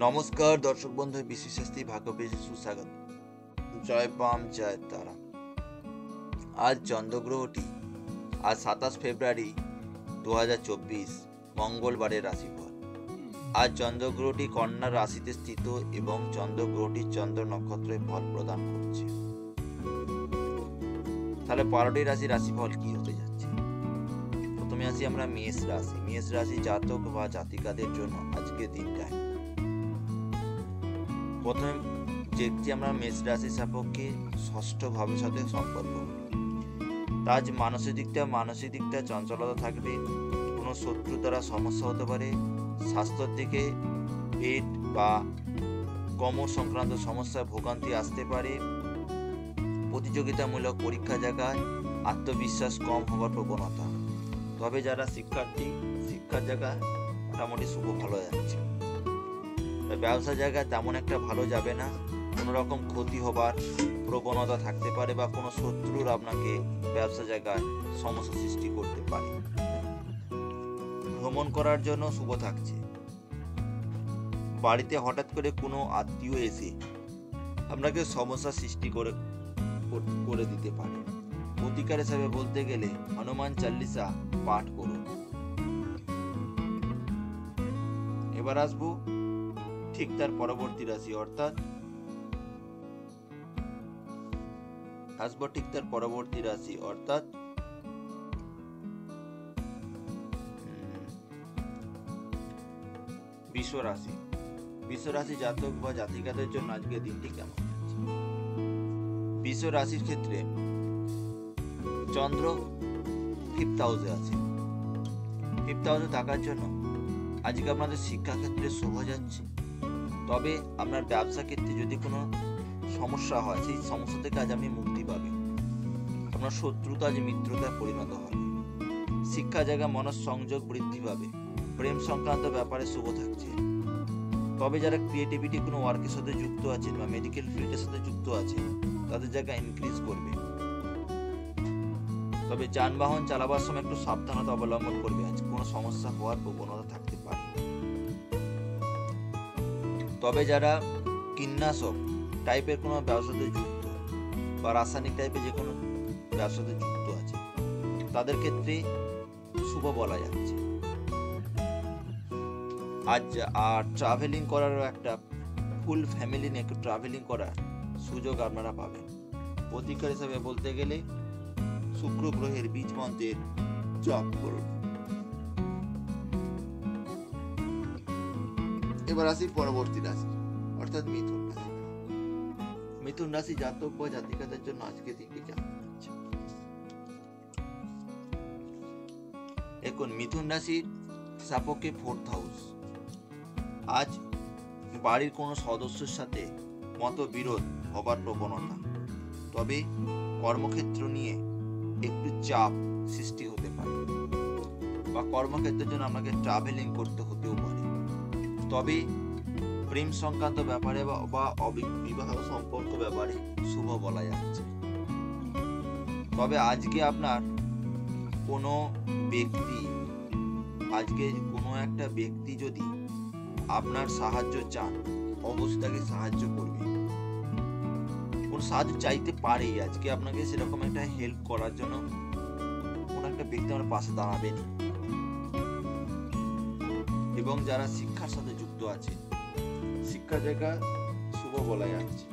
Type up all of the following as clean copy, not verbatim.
নমস্কার দর্শক বন্ধু, বিশ্ব শাস্ত্রী ভাগ্য পেজে সুস্বাগত। জয় বাম জয় তারা। আজ চন্দ্রগ্রহটি আজ 27 ফেব্রুয়ারি 2024 মঙ্গলবারের রাশিফল। আজ চন্দ্রগ্রহটি কন্যা রাশিতে স্থিত এবং চন্দ্রগ্রহটি চন্দ্র নক্ষত্রে ফল প্রদান করছে। তাহলে 12টি রাশির রাশিফল কি হতে যাচ্ছে? প্রথমে আসি আমরা মেষ রাশি। মেষ রাশি জাতক বা জাতিকাদের জন্য আজকের দিনটা প্রথমে দেখছি আমরা মেষ রাশির সাপেক্ষে ষষ্ঠ ভাবের সাথে সম্পর্ক। আজ মানসিক দিকটা চঞ্চলতা থাকবে। কোনো শত্রু দ্বারা সমস্যা হতে পারে। স্বাস্থ্যের দিকে পেট বা কোমর সংক্রান্ত সমস্যায় ভোগান্তি আসতে পারে। প্রতিযোগিতামূলক পরীক্ষা জায়গায় আত্মবিশ্বাস কম হওয়ার প্রবণতা। তবে যারা শিক্ষার্থী, শিক্ষার জায়গায় মোটামুটি শুভ ভালো যাচ্ছে। ব্যবসা জায়গায় তেমন একটা ভালো যাবে না। কোনো রকম ক্ষতি হবার প্রবণতা থাকতে পারে বা কোনো শত্রুর আপনাকে ব্যবসা জায়গায় সমস্যা সৃষ্টি করতে পারে। ভ্রমণ করার জন্য শুভ থাকছে। বাড়িতে হঠাৎ করে কোনো আত্মীয় এসে আপনাকে সমস্যা সৃষ্টি করে দিতে পারে। প্রতিকার হিসাবে বলতে গেলে হনুমান চাল্লিশা পাঠ করুন। এবার আসবো ঠিক তার পরবর্তী রাশি অর্থাৎ বৃষ রাশি। বৃষ রাশি জাতক বা জাতিকাদের জন্য আজকের দিনটি কেমন যাচ্ছে? বৃষ রাশির ক্ষেত্রে চন্দ্র 5th হাউসে আছে। 5th হাউসে থাকার জন্য আজকে আপনাদের শিক্ষা ক্ষেত্রে শুভ যাচ্ছে। তবে আপনার ব্যবসা ক্ষেত্রে যদি কোনো সমস্যা হয়, সেই সমস্যা থেকে আজ আপনি মুক্তি পাবেন। আপনার শত্রুতা আজ মিত্রতায় পরিণত হবে। শিক্ষা জায়গায় মনঃসংযোগ বৃদ্ধি পাবে। প্রেম সংক্রান্ত ব্যাপারে শুভ থাকছে। তবে যারা ক্রিয়েটিভিটি কোনো ওয়ার্কের সাথে যুক্ত আছেন বা মেডিকেল ফিল্ডের সাথে যুক্ত আছেন, তাদের জায়গা ইনক্রিজ করবে। তবে যানবাহন চালাবার সময় একটু সাবধানতা অবলম্বন করবে। আজ কোনো সমস্যা হওয়ার প্রবণতা থাকতে পারে। তবে যারা কীটনাশক টাইপের কোনো ব্যবসাতে যুক্ত বা রাসায়নিক টাইপের যে কোনো ব্যবসাতে যুক্ত আছে, তাদের ক্ষেত্রে শুভ বলা যাচ্ছে। আজ আর ট্রাভেলিং করারও একটা ফুল ফ্যামিলি নিয়ে একটু ট্রাভেলিং করার সুযোগ আপনারা পাবেন। প্রতিকার হিসাবে বলতে গেলে শুক্র গ্রহের বীজ মন্ত্রের জপ করুন। এবার আসি পরবর্তী রাশি অর্থাৎ মিথুন রাশি। মিথুন রাশি জাতক বা জাতিকাদের জন্য আজকে দিনটি কেমন যাচ্ছে? এখন মিথুন রাশির সাপেক্ষে 4th হাউস। আজ বাড়ির কোনো সদস্যের সাথে মতবিরোধ হবার প্রবণতা। তবে কর্মক্ষেত্র নিয়ে একটু চাপ সৃষ্টি হতে পারে বা কর্মক্ষেত্রের জন্য আপনাকে ট্রাভেলিং করতে হতেও পারে। তবে প্রেম সংক্রান্ত ব্যাপারে বা বিবাহ সম্পর্ক ব্যাপারে শুভ বলা যাচ্ছে। তবে আজকে আপনার কোনো একটা ব্যক্তি যদি আপনার সাহায্য চান, অবশ্যই তাকে সাহায্য করবে। কোন সাহায্য চাইতে পারে আজকে আপনাকে, সেরকম একটা হেল্প করার জন্য কোন একটা ব্যক্তি আমার পাশে দাঁড়াবেনি। এবং যারা শিক্ষার সাথে যুক্ত আছে, শিক্ষা জায়গা শুভ বলা যাচ্ছে।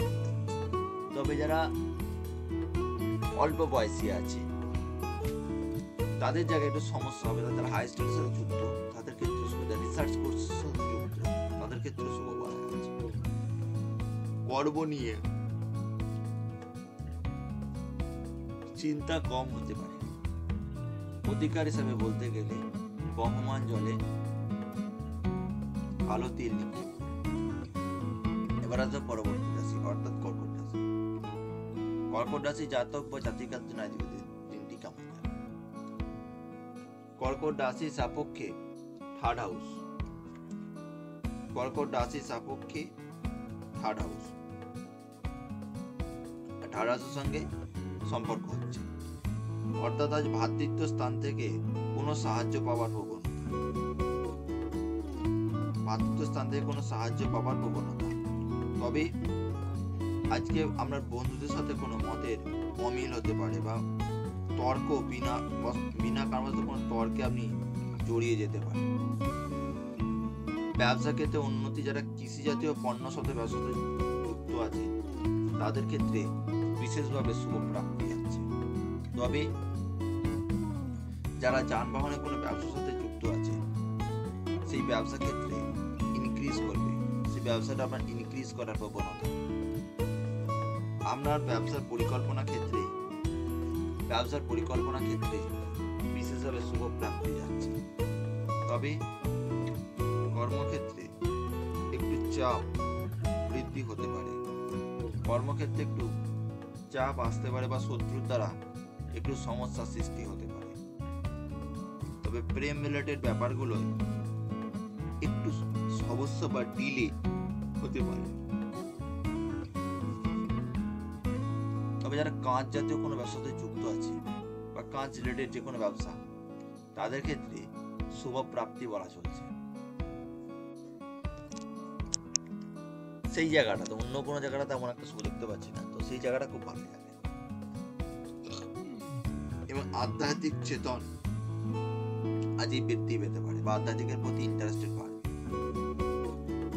তবে যারা অল্প বয়সী আছে, তাদের জায়গায় একটু সমস্যা হবে। যারা হাই স্টাডির সাথে যুক্ত, তাদের ক্ষেত্রে শুভ। যারা রিসার্চ কোর্সের সাথে যুক্ত, তাদের ক্ষেত্রে শুভ বলা যাচ্ছে। কর্ম নিয়ে চিন্তা কম হতে পারে। প্রতিকার হিসাবে বলতে গেলে বহমান জলে ভালো তেল নিক্ষেপ। এবার আসবে পরবর্তী রাশি অর্থাৎ কর্কট রাশি। কর্কট রাশি জাতক বা জাতিকাদের জন্য আজকের দিনটি কেমন যাবে? কর্কট রাশির সাপেক্ষে 3rd হাউস। কর্কট রাশির সাপেক্ষে 3rd হাউস। 3rd হাউসের সঙ্গে সম্পর্ক হচ্ছে। অর্থাৎ আজ ভ্রাতৃত্ব স্থান থেকে কোনো সাহায্য পাওয়ার প্রবণতা। মাতৃত্ব স্থান থেকে কোনো সাহায্য পাওয়ার প্রবণতা। তবে আজকে আপনার বন্ধুদের সাথে কোনো মতের অমিল হতে পারে বা তর্ক বিনা কারণে কোনো তর্কে আপনি জড়িয়ে যেতে পারেন। ব্যবসা ক্ষেত্রে উন্নতি। যারা কৃষি জাতীয় পণ্য সাথে ব্যবসাতে যুক্ত আছে তাদের ক্ষেত্রে বিশেষভাবে শুভ প্রাপ্তি আছে। তবে যারা যানবাহনে কোনো ব্যবসার সাথে যুক্ত আছে সেই ব্যবসা ক্ষেত্রে ইনক্রিজ করবে, সেই ব্যবসাটা আপনার ইনক্রিজ করার প্রবণতা। আপনার ব্যবসার পরিকল্পনা ক্ষেত্রে বিশেষভাবে শুভ প্রাপ্তি যাচ্ছে। তবে কর্মক্ষেত্রে একটু চাপ বৃদ্ধি হতে পারে, কর্মক্ষেত্রে একটু চাপ আসতে পারে বা শত্রুর দ্বারা একটু সমস্যার সৃষ্টি হতে পারে। তবে প্রেম রিলেটেড ব্যাপারগুলো একটু সমস্যা বা ডিলে হতে পারে। তবে যারা কাঁচ জাতীয় কোনো ব্যবসার সাথে যুক্ত আছে বা কাঁচ রিলেটেড যে কোনো ব্যবসা তাদের ক্ষেত্রে শুভ প্রাপ্তি বলা চলছে। সেই জায়গাটা তো অন্য কোনো জায়গাটা তেমন একটা শুভ দেখতে পাচ্ছি না, তো সেই জায়গাটা খুব ভালো লাগে। এবং আধ্যাত্মিক চেতন আজই বৃদ্ধি পেতে পারে বা আধ্যাত্মিকের প্রতি ইন্টারেস্টেড বাড়বে।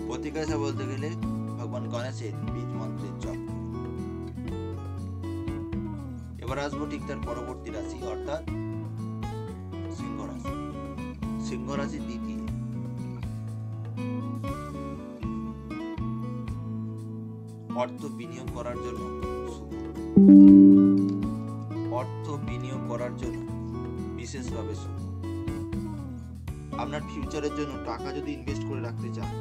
প্রতিকার হিসাবে বলতে গেলে ভগবান গণেশের বীজ মন্ত্রের জপ। এবার আসবো ঠিক তার পরবর্তী রাশি অর্থাৎ সিংহ রাশি। সিংহ রাশি দ্বিতীয়। অর্থ বিনিয়োগ করার জন্য শুভ। অর্থ বিনিয়োগ করার জন্য বিশেষভাবে শুভ। আপনার ফিউচারের জন্য টাকা যদি ইনভেস্ট করে রাখতে চান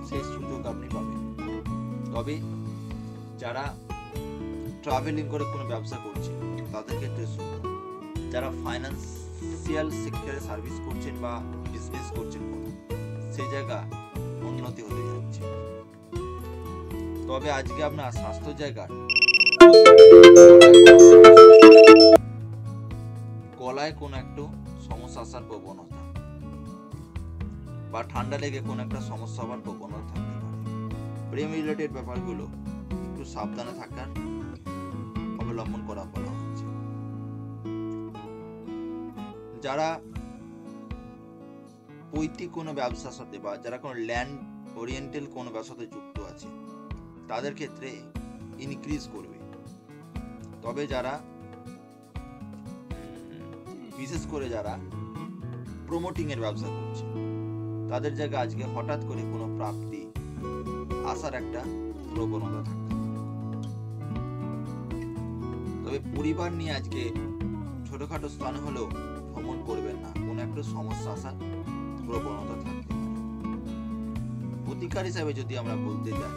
সেই সুযোগ আপনি পাবেন। তবে যারা ট্রাভেলিং করে কোনো ব্যবসা করছে তাদের ক্ষেত্রে শুভ। যারা ফাইন্যান্সিয়াল সেক্টরে সার্ভিস করছেন বা বিজনেস করছেন কোনো, সেই জায়গা উন্নতি হতে যাচ্ছে। তবে আজকে আপনার স্বাস্থ্য জায়গার গলায় কোন একটা সমস্যা আসার প্রবণতা বা ঠান্ডা লেগে কোন একটা সমস্যা হওয়ার প্রবণতা থাকতে পারে। প্রেম রিলেটেড ব্যাপারগুলো একটু সাবধানে থাকার অবলম্বন করা বলা হচ্ছে। যারা পৈতৃক কোনো ব্যবসার সাথে বা যারা কোনো ল্যান্ড ওরিয়েন্টাল কোনো ব্যবসার সাথে যুক্ত আছে তাদের ক্ষেত্রে ইনক্রিজ করবে। তবে যারা বিশেষ করে যারা প্রমোটিং এর ব্যবসা করছে তাদের জায়গায় আজকে হঠাৎ করে কোনো প্রাপ্তি আসার একটা প্রবণতা থাকবে। তবে পরিবার নিয়ে আজকে ছোটখাটো স্থানে হলেও ভ্রমণ করবেন না, কোনো একটা সমস্যা আসার প্রবণতা থাকতে পারে। প্রতিকার হিসাবে যদি আমরা বলতে যাই,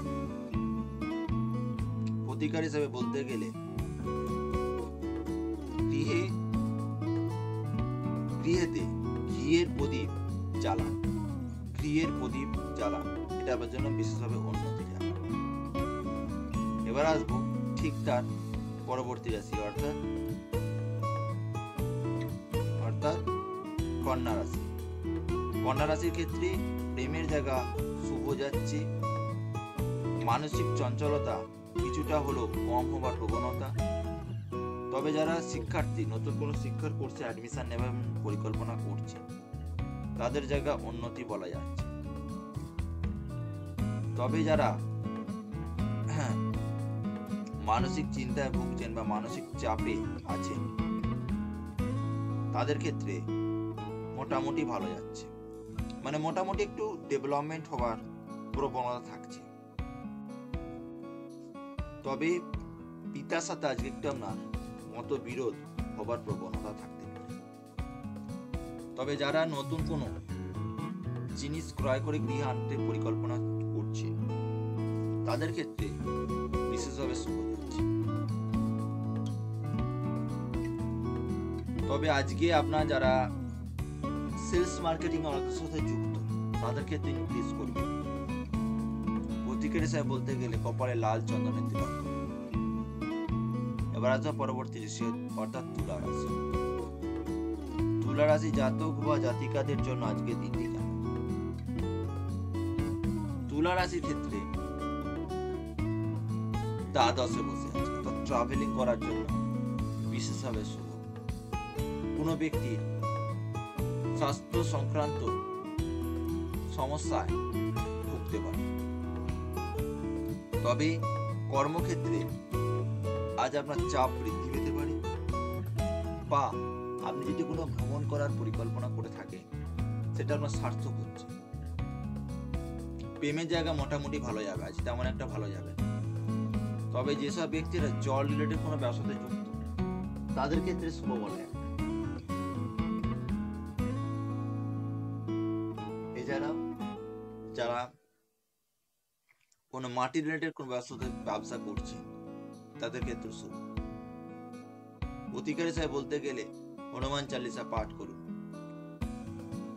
প্রতিকার হিসাবে বলতে গেলে গৃহেতে ঘিয়ের প্রদীপ জ্বালান, এটা আমার জন্য বিশেষভাবে উন্নতি যাবে। এবার আসবো ঠিক তার পরবর্তী রাশি অর্থাৎ কন্যা রাশি। কন্যা রাশির ক্ষেত্রে প্রেমের জায়গা শুভ যাচ্ছে। মানসিক চঞ্চলতা কিছুটা হলেও কম হবার প্রবণতা। তবে যারা শিক্ষার্থী নতুন কোনো শিক্ষার কোর্সে অ্যাডমিশন নেবার পরিকল্পনা করছে তাদের জায়গা উন্নতি বলা যাচ্ছে। তবে যারা মানসিক চিন্তায় ভুগছেন বা মানসিক চাপে আছেন তাদের ক্ষেত্রে মোটামুটি ভালো যাচ্ছে, মানে মোটামুটি একটু ডেভেলপমেন্ট হওয়ার প্রবণতা থাকছে। তবে পিতার সাথে আজকে একটু আপনার মতবিরোধ হবার প্রবণতা থাকতে পারে। তবে যারা নতুন কোনো জিনিস ক্রয় করে গৃহে আনতে পরিকল্পনা করছে তাদের ক্ষেত্রে বিশেষভাবে শুভ যাচ্ছে। তবে আজকে আপনার যারা সেলস মার্কেটিং এর সাথে যুক্ত তাদের ক্ষেত্রে ইনক্রিজ করবে। প্রতিকার হিসাবে বলতে গেলে কপালে লাল চন্দনের তিলক। এবার আসবে পরবর্তী রাশি অর্থাৎ তুলা রাশি। তুলা রাশি জাতক বা জাতিকাদের জন্য আজকে দিনটি কেমন? তুলা রাশির ক্ষেত্রে দ্বাদশে বসে আছে, তো ট্রাভেলিং করার জন্য বিশেষভাবে শুভ। কোনো ব্যক্তির স্বাস্থ্য সংক্রান্ত সমস্যায় ভুগতে পারে। তবে কর্মক্ষেত্রে আজ আপনার চাপ বৃদ্ধি পেতে পারে, বা আপনি যদি কোনো ভ্রমণ করার পরিকল্পনা করে থাকেন সেটা আপনার সার্থক হচ্ছে। প্রেমের জায়গা মোটামুটি ভালো যাবে, আজ তেমন একটা ভালো যাবে না। তবে যেসব ব্যক্তিরা জল রিলেটেড কোনো ব্যবসাতে যুক্ত তাদের ক্ষেত্রে শুভ বলা যায়। এছাড়াও যারা কোনো মাটি রিলেটেড কোনো ব্যবসা করছে তাদের ক্ষেত্রে শুভ। প্রতিকার হিসাবে বলতে গেলে হনুমান চালিসা পাঠ করুন।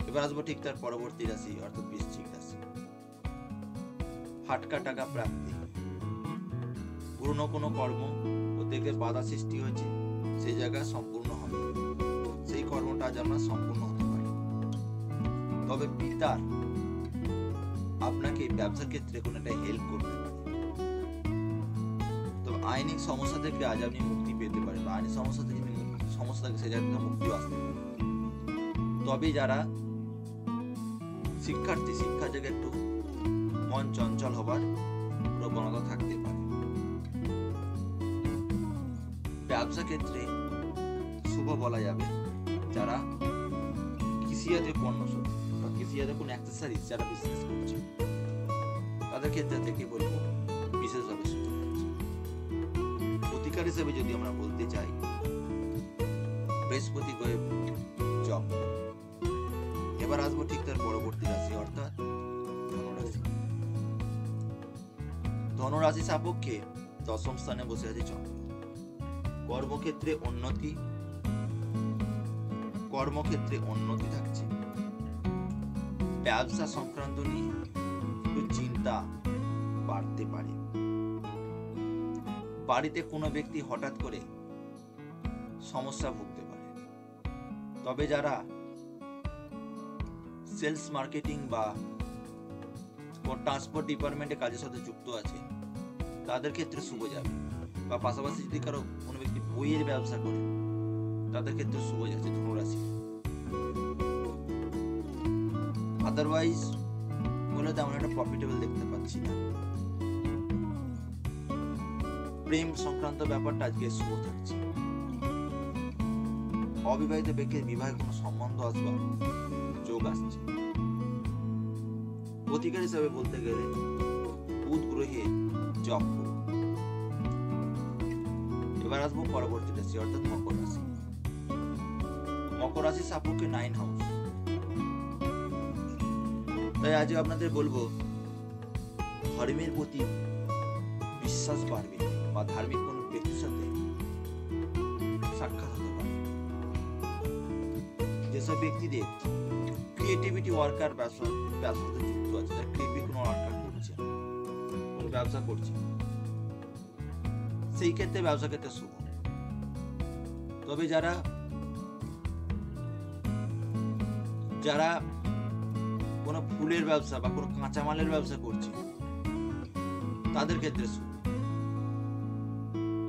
এবার আসবো ঠিক তার পরবর্তী রাশি অর্থাৎ বৃশ্চিক রাশি। হাটকা টাকা প্রাপ্তি, পুরনো কোনো কর্ম ওদেরকে বাধা সৃষ্টি হয়েছে সেই জায়গায় সম্পূর্ণ হবে, সেই কর্মটা আজ আপনার সম্পূর্ণ হতে পারে। তবে পিতার আপনাকে ব্যবসার ক্ষেত্রে কোনো একটা হেল্প করতে পারে। তবে আইনি সমস্যা থেকে আজ আপনি মুক্তি পেতে পারেন, বা আইনি সমস্যা থেকে সে জায়গা থেকে মুক্তিও আসতে পারে। তবে যারা শিক্ষার্থী, শিক্ষার জায়গায় একটু মন চঞ্চল হবার প্রবণতা থাকতে পারে। ব্যবসা ক্ষেত্রে শুভ বলা যাবে যারা কৃষিজাতীয় পণ্য বা কৃষিজাতীয় কোনো অ্যাক্সেসরিজ যারা বিজনেস করছে তাদের ক্ষেত্রে থেকে বলবো বিশেষভাবে শুভ হচ্ছে। প্রতিকার হিসেবে যদি আমরা বলতে চাই, বৃহস্পতি গ্রহে জপ। এবার আসবো ঠিক তার পরবর্তী রাশি অর্থাৎ ধনুরাশি। ধনুরাশি সাপেক্ষে দশম স্থানে বসে আছে চন্দ্র। কর্মক্ষেত্রে উন্নতি থাকছে। ব্যবসা সংক্রান্ত নিয়ে একটু চিন্তা বাড়তে পারে। বাড়িতে কোনো ব্যক্তি হঠাৎ করে সমস্যা ভুগতে পারে। তবে যারা সেলস মার্কেটিং বা ট্রান্সপোর্ট ডিপার্টমেন্টে কাজের সাথে যুক্ত আছে তাদের ক্ষেত্রে শুভ যাবে, বা পাশাপাশি যদি কারো কোনো ব্যক্তি বইয়ের ব্যবসা করে তাদের ক্ষেত্রে শুভ যাচ্ছে ধনুরাশি। আদারওয়াইজ বলে তেমন একটা প্রফিটেবল দেখতে পাচ্ছি না। প্রেম সংক্রান্ত ব্যাপারটা আজকে শুভ থাকছে। অবিবাহিত ব্যক্তির বিবাহে কোনো সম্বন্ধ আসবার যোগ আসছে। প্রতিকার হিসাবে বলতে গেলে বুধ গ্রহে জপ করুন। এবার আসবো পরবর্তী রাশি অর্থাৎ মকর রাশি। মকর রাশি সাপেক্ষে 9 হাউস। তাই আজ আপনাদের বলবো ধর্মের প্রতি বিশ্বাস বাড়বে, বা ধার্মিক কোন ব্যক্তির সাথে সাক্ষাৎ হতে পারে। যেসব ব্যক্তিদের ক্রিয়েটিভিটি ওয়ার্কার ব্যবসাতে যুক্ত আছে, যারা ক্রিয়েটিভ কোনো ওয়ার্কার করছে, কোনো ব্যবসা করছে, সেই ক্ষেত্রে ব্যবসা ক্ষেত্রে শুভ। তবে যারা কোনো ফুলের ব্যবসা বা কোনো কাঁচামালের ব্যবসা করছে তাদের ক্ষেত্রে শুভ।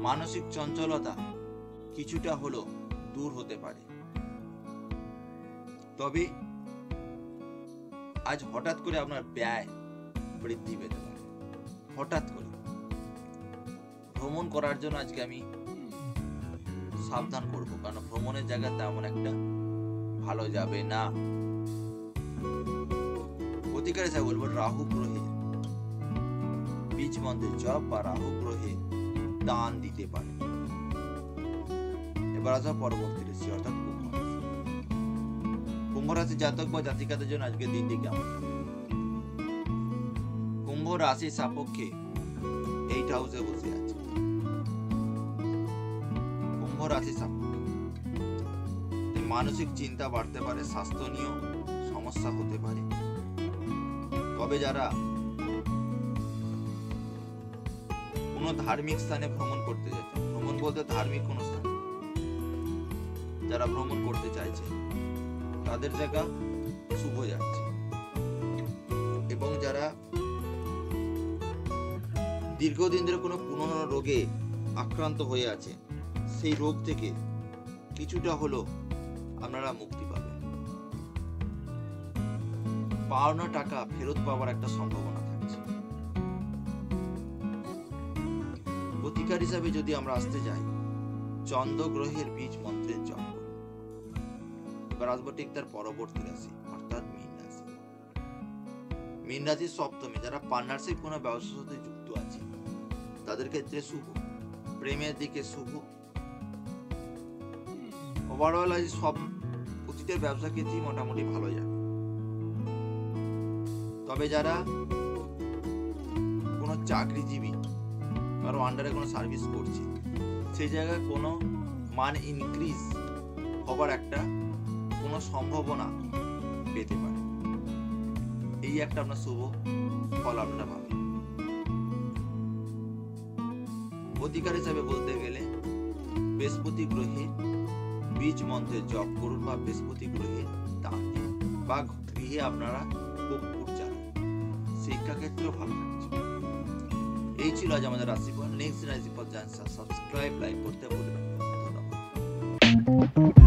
মানসিক চঞ্চলতা কিছুটা হলেও দূর হতে পারে। তবে আজ হঠাৎ করে আপনার ব্যয় বৃদ্ধি পেতে পারে। হঠাৎ করে ভ্রমণ করার জন্য আজকে আমি সাবধান করব, কারণ ভ্রমণের জায়গা তেমন একটা ভালো যাবে না। প্রতিকার হিসাবে বলবো রাহু গ্রহে বীজ মন্ত্রের জপ বা রাহু গ্রহে দান দিতে পারে। এবার আসা পরবর্তী রাশি অর্থাৎ কুম্ভ রাশি। কুম্ভ রাশি জাতক বা জাতিকাদের জন্য আজকের দিনটি কেমন? কুম্ভ রাশি সাপেক্ষে 8 হাউসে বসে আছে। কুম্ভ রাশি সাপেক্ষে মানসিক চিন্তা বাড়তে পারে, স্বাস্থ্য নিয়েও সমস্যা হতে পারে। তবে যারা কোনো ধার্মিক স্থানে ভ্রমণ করতে যাচ্ছে, ভ্রমণ বলতে ধার্মিক কোনো স্থান যারা ভ্রমণ করতে চাইছে তাদের জায়গা শুভ যাচ্ছে। এবং যারা দীর্ঘদিন ধরে কোনো পুরনো রোগে আক্রান্ত হয়ে আছে, সেই রোগ থেকে কিছুটা হলেও আপনারা মুক্তি পাবেন। পাওনা টাকা ফেরত পাওয়ার একটা সম্ভাবনা থাকছে। প্রতিকার হিসাবে যদি আমরা আসতে যাই, চন্দ্র গ্রহের বীজ মন্ত্রের জপ করুন। এবার আসবো ঠিক তার পরবর্তী রাশি, অর্থাৎ মীন রাশি। মীন রাশির সপ্তমে যারা পার্টনারশিপ কোনো ব্যবসার সাথে যুক্ত আছে তাদের ক্ষেত্রে শুভ, প্রেমের দিকে শুভ। ওভারঅল সব প্রতিটা ব্যবসা ক্ষেত্রেই মোটামুটি ভালো যাবে। তবে যারা কোনো চাকরিজীবী কারো আন্ডারে কোনো সার্ভিস করছে, সেই জায়গায় কোনো মান ইনক্রিজ হবার একটা কোনো সম্ভাবনা পেতে পারে। এই একটা আপনার শুভ ফল আপনারা পাবেন। প্রতিকার হিসাবে বলতে গেলে বৃহস্পতি গ্রহে বীজ মন্ত্রের জপ করুন, বা বৃহস্পতি গ্রহে দান দিন, বা গৃহে আপনারা কর্পূর জ্বালান। শিক্ষা ক্ষেত্রেও ভালো থাকছে। এই ছিল আজ আমাদের রাশিফল। নেক্সট রাশিফল জানতে সাবস্ক্রাইব, লাইক করতে ভুলবেন না। ধন্যবাদ।